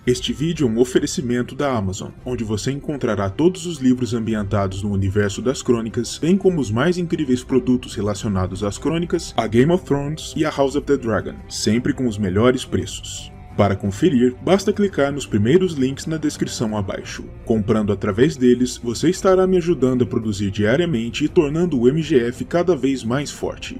Este vídeo é um oferecimento da Amazon, onde você encontrará todos os livros ambientados no universo das crônicas, bem como os mais incríveis produtos relacionados às crônicas, a Game of Thrones e a House of the Dragon, sempre com os melhores preços. Para conferir, basta clicar nos primeiros links na descrição abaixo. Comprando através deles, você estará me ajudando a produzir diariamente e tornando o MGF cada vez mais forte.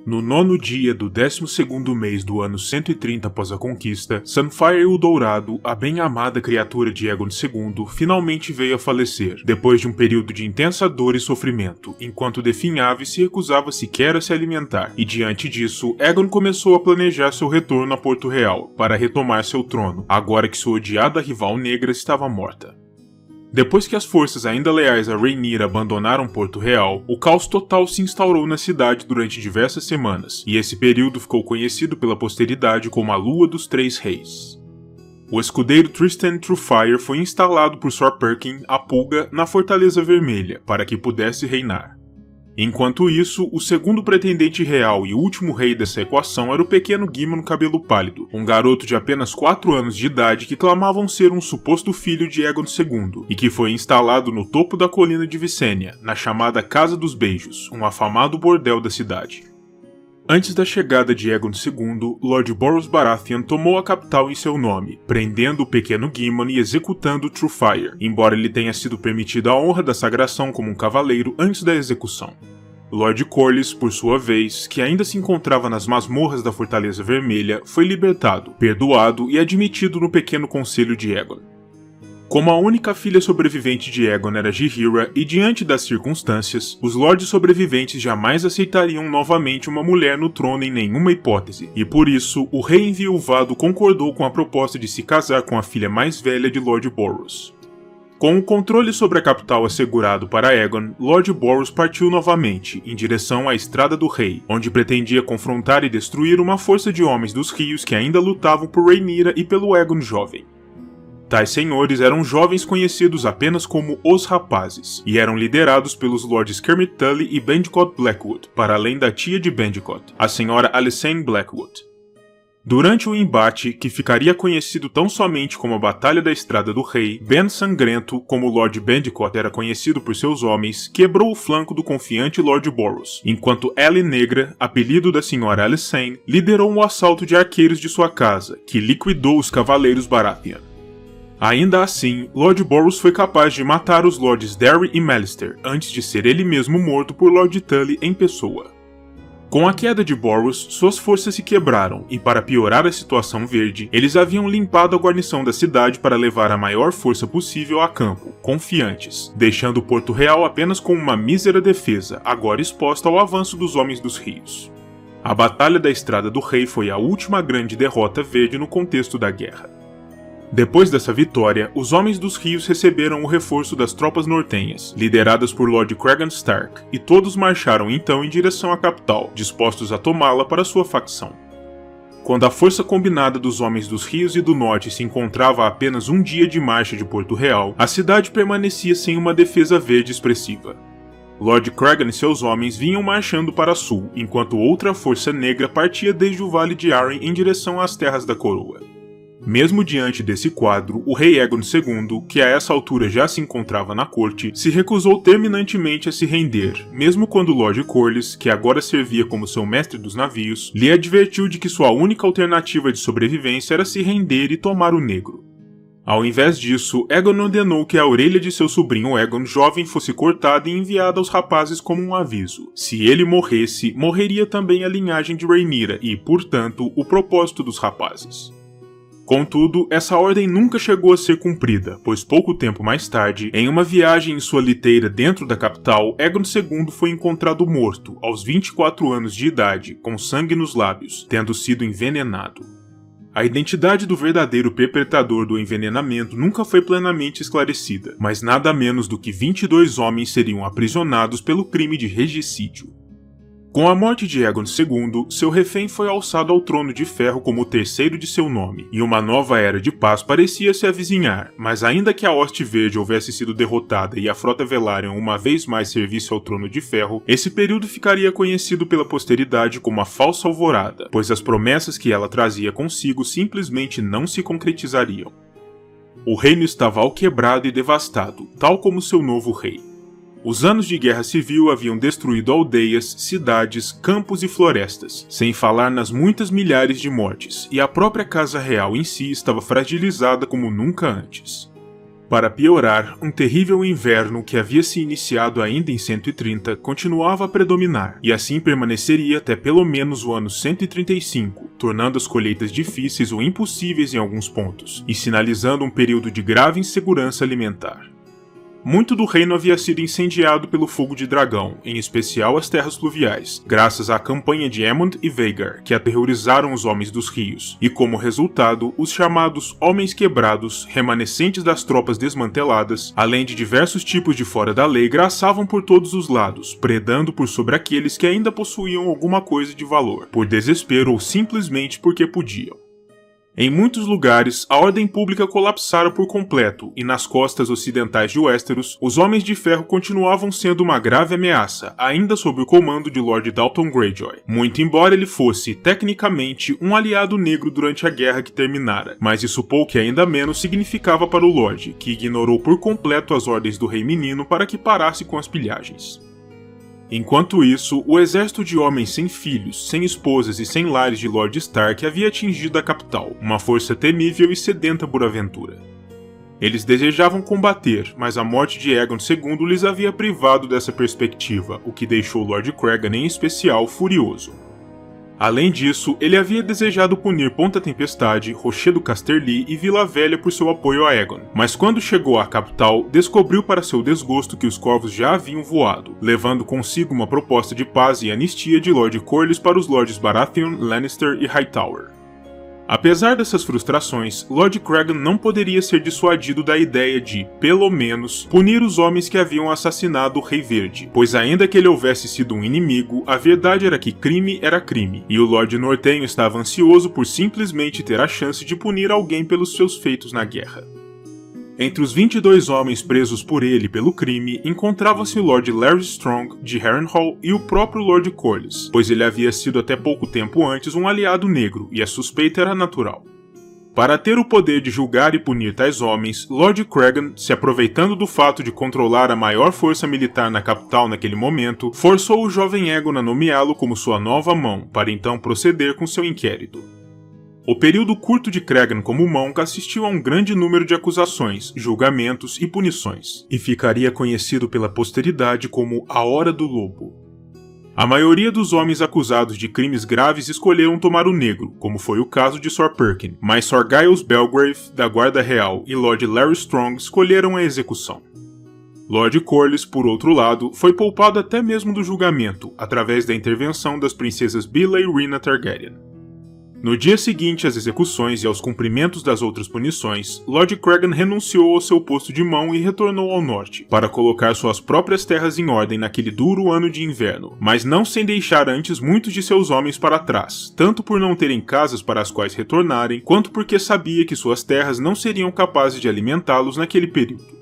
No nono dia do 12º mês do ano 130 após a conquista, Sunfyre o Dourado, a bem-amada criatura de Aegon II, finalmente veio a falecer, depois de um período de intensa dor e sofrimento, enquanto definhava e se recusava sequer a se alimentar, e diante disso, Aegon começou a planejar seu retorno a Porto Real, para retomar seu trono, agora que sua odiada rival negra estava morta. Depois que as forças ainda leais a Rhaenyra abandonaram Porto Real, o caos total se instaurou na cidade durante diversas semanas, e esse período ficou conhecido pela posteridade como a Lua dos Três Reis. O escudeiro Tristan Truefyre foi instalado por Sir Perkin, a Pulga, na Fortaleza Vermelha, para que pudesse reinar. Enquanto isso, o segundo pretendente real e último rei dessa equação era o pequeno Guimon Cabelo Pálido, um garoto de apenas 4 anos de idade que clamavam ser um suposto filho de Aegon II, e que foi instalado no topo da colina de Visenya, na chamada Casa dos Beijos, um afamado bordel da cidade. Antes da chegada de Aegon II, Lord Borros Baratheon tomou a capital em seu nome, prendendo o pequeno Guimon e executando Truefyre, embora lhe tenha sido permitida a honra da sagração como um cavaleiro antes da execução. Lord Corlys, por sua vez, que ainda se encontrava nas masmorras da Fortaleza Vermelha, foi libertado, perdoado e admitido no pequeno conselho de Aegon. Como a única filha sobrevivente de Aegon era Rhaenyra, e diante das circunstâncias, os lordes sobreviventes jamais aceitariam novamente uma mulher no trono em nenhuma hipótese, e por isso, o rei enviuvado concordou com a proposta de se casar com a filha mais velha de Lord Borros. Com o controle sobre a capital assegurado para Aegon, Lord Borros partiu novamente, em direção à Estrada do Rei, onde pretendia confrontar e destruir uma força de homens dos rios que ainda lutavam por Rhaenyra e pelo Aegon jovem. Tais senhores eram jovens conhecidos apenas como Os Rapazes, e eram liderados pelos lords Kermit Tully e Bandicott Blackwood, para além da tia de Bandicott, a senhora Alysanne Blackwood. Durante o embate, que ficaria conhecido tão somente como a Batalha da Estrada do Rei, Ben Sangrento, como Lord Bandicott era conhecido por seus homens, quebrou o flanco do confiante Lord Borros, enquanto Aly Negra, apelido da senhora Alysanne, liderou um assalto de arqueiros de sua casa, que liquidou os cavaleiros Baratheon. Ainda assim, Lord Borros foi capaz de matar os lords Darry e Malister, antes de ser ele mesmo morto por Lord Tully em pessoa. Com a queda de Borros, suas forças se quebraram, e para piorar a situação verde, eles haviam limpado a guarnição da cidade para levar a maior força possível a campo, confiantes, deixando Porto Real apenas com uma mísera defesa, agora exposta ao avanço dos Homens dos Rios. A Batalha da Estrada do Rei foi a última grande derrota verde no contexto da guerra. Depois dessa vitória, os Homens dos Rios receberam o reforço das tropas nortenhas, lideradas por Lord Cregan Stark, e todos marcharam então em direção à capital, dispostos a tomá-la para sua facção. Quando a força combinada dos Homens dos Rios e do Norte se encontrava a apenas um dia de marcha de Porto Real, a cidade permanecia sem uma defesa verde expressiva. Lord Cregan e seus homens vinham marchando para sul, enquanto outra força negra partia desde o Vale de Arryn em direção às Terras da Coroa. Mesmo diante desse quadro, o rei Aegon II, que a essa altura já se encontrava na corte, se recusou terminantemente a se render, mesmo quando Lord Corlys, que agora servia como seu mestre dos navios, lhe advertiu de que sua única alternativa de sobrevivência era se render e tomar o negro. Ao invés disso, Aegon ordenou que a orelha de seu sobrinho Aegon jovem fosse cortada e enviada aos rapazes como um aviso. Se ele morresse, morreria também a linhagem de Rhaenyra e, portanto, o propósito dos rapazes. Contudo, essa ordem nunca chegou a ser cumprida, pois pouco tempo mais tarde, em uma viagem em sua liteira dentro da capital, Aegon II foi encontrado morto, aos 24 anos de idade, com sangue nos lábios, tendo sido envenenado. A identidade do verdadeiro perpetrador do envenenamento nunca foi plenamente esclarecida, mas nada menos do que 22 homens seriam aprisionados pelo crime de regicídio. Com a morte de Aegon II, seu refém foi alçado ao trono de ferro como o terceiro de seu nome, e uma nova era de paz parecia se avizinhar, mas ainda que a Hoste Verde houvesse sido derrotada e a Frota Velaryon uma vez mais servisse ao trono de ferro, esse período ficaria conhecido pela posteridade como a Falsa Alvorada, pois as promessas que ela trazia consigo simplesmente não se concretizariam. O reino estava alquebrado e devastado, tal como seu novo rei. Os anos de guerra civil haviam destruído aldeias, cidades, campos e florestas, sem falar nas muitas milhares de mortes, e a própria Casa Real em si estava fragilizada como nunca antes. Para piorar, um terrível inverno que havia se iniciado ainda em 130 continuava a predominar, e assim permaneceria até pelo menos o ano 135, tornando as colheitas difíceis ou impossíveis em alguns pontos, e sinalizando um período de grave insegurança alimentar. Muito do reino havia sido incendiado pelo fogo de dragão, em especial as terras fluviais, graças à campanha de Aemond e Vhagar, que aterrorizaram os homens dos rios, e como resultado, os chamados Homens Quebrados, remanescentes das tropas desmanteladas, além de diversos tipos de fora da lei, graçavam por todos os lados, predando por sobre aqueles que ainda possuíam alguma coisa de valor, por desespero ou simplesmente porque podiam. Em muitos lugares, a ordem pública colapsara por completo, e nas costas ocidentais de Westeros, os Homens de Ferro continuavam sendo uma grave ameaça, ainda sob o comando de Lord Dalton Greyjoy. Muito embora ele fosse, tecnicamente, um aliado negro durante a guerra que terminara, mas isso pouco e ainda menos significava para o Lorde, que ignorou por completo as ordens do Rei Menino para que parasse com as pilhagens. Enquanto isso, o exército de homens sem filhos, sem esposas e sem lares de Lord Stark havia atingido a capital, uma força temível e sedenta por aventura. Eles desejavam combater, mas a morte de Aegon II lhes havia privado dessa perspectiva, o que deixou Lord Cregan em especial furioso. Além disso, ele havia desejado punir Ponta Tempestade, Rochedo Casterly e Vila Velha por seu apoio a Aegon, mas quando chegou à capital, descobriu para seu desgosto que os corvos já haviam voado, levando consigo uma proposta de paz e anistia de Lord Corlys para os Lords Baratheon, Lannister e Hightower. Apesar dessas frustrações, Lord Cregan não poderia ser dissuadido da ideia de, pelo menos, punir os homens que haviam assassinado o Rei Verde, pois ainda que ele houvesse sido um inimigo, a verdade era que crime era crime, e o Lorde Nortenho estava ansioso por simplesmente ter a chance de punir alguém pelos seus feitos na guerra. Entre os 22 homens presos por ele pelo crime, encontrava-se o Lord Larry Strong, de Harrenhal, e o próprio Lord Corlys, pois ele havia sido até pouco tempo antes um aliado negro, e a suspeita era natural. Para ter o poder de julgar e punir tais homens, Lord Cregan, se aproveitando do fato de controlar a maior força militar na capital naquele momento, forçou o jovem Aegon a nomeá-lo como sua nova mão, para então proceder com seu inquérito. O período curto de Cregan como Monk assistiu a um grande número de acusações, julgamentos e punições, e ficaria conhecido pela posteridade como a Hora do Lobo. A maioria dos homens acusados de crimes graves escolheram tomar o negro, como foi o caso de Sir Perkin, mas Sir Giles Belgrave, da Guarda Real, e Lord Larry Strong escolheram a execução. Lord Corlys, por outro lado, foi poupado até mesmo do julgamento, através da intervenção das princesas Bella e Rhaena Targaryen. No dia seguinte às execuções e aos cumprimentos das outras punições, Lord Cregan renunciou ao seu posto de mão e retornou ao norte, para colocar suas próprias terras em ordem naquele duro ano de inverno, mas não sem deixar antes muitos de seus homens para trás, tanto por não terem casas para as quais retornarem, quanto porque sabia que suas terras não seriam capazes de alimentá-los naquele período.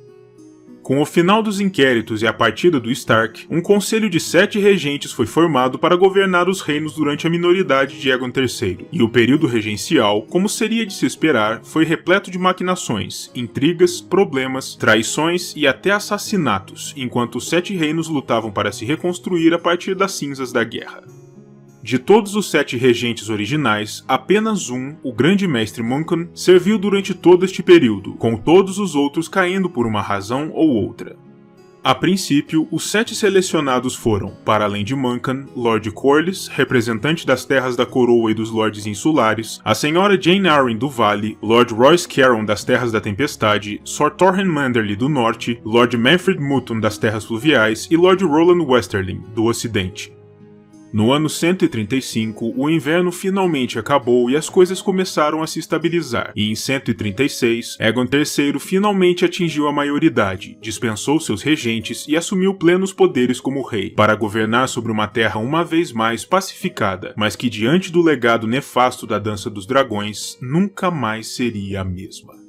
Com o final dos inquéritos e a partida do Stark, um conselho de 7 regentes foi formado para governar os reinos durante a minoridade de Aegon III, e o período regencial, como seria de se esperar, foi repleto de maquinações, intrigas, problemas, traições e até assassinatos, enquanto os 7 reinos lutavam para se reconstruir a partir das cinzas da guerra. De todos os 7 regentes originais, apenas um, o grande mestre Muncan, serviu durante todo este período, com todos os outros caindo por uma razão ou outra. A princípio, os 7 selecionados foram, para além de Muncan, Lord Corlys, representante das terras da coroa e dos lordes insulares, a senhora Jane Arryn do Vale, Lord Royce Carron das terras da Tempestade, Sir Torren Manderly do Norte, Lord Manfred Mutton das terras fluviais e Lord Roland Westerling do Ocidente. No ano 135, o inverno finalmente acabou e as coisas começaram a se estabilizar, e em 136, Aegon III finalmente atingiu a maioridade, dispensou seus regentes e assumiu plenos poderes como rei, para governar sobre uma terra uma vez mais pacificada, mas que diante do legado nefasto da Dança dos Dragões, nunca mais seria a mesma.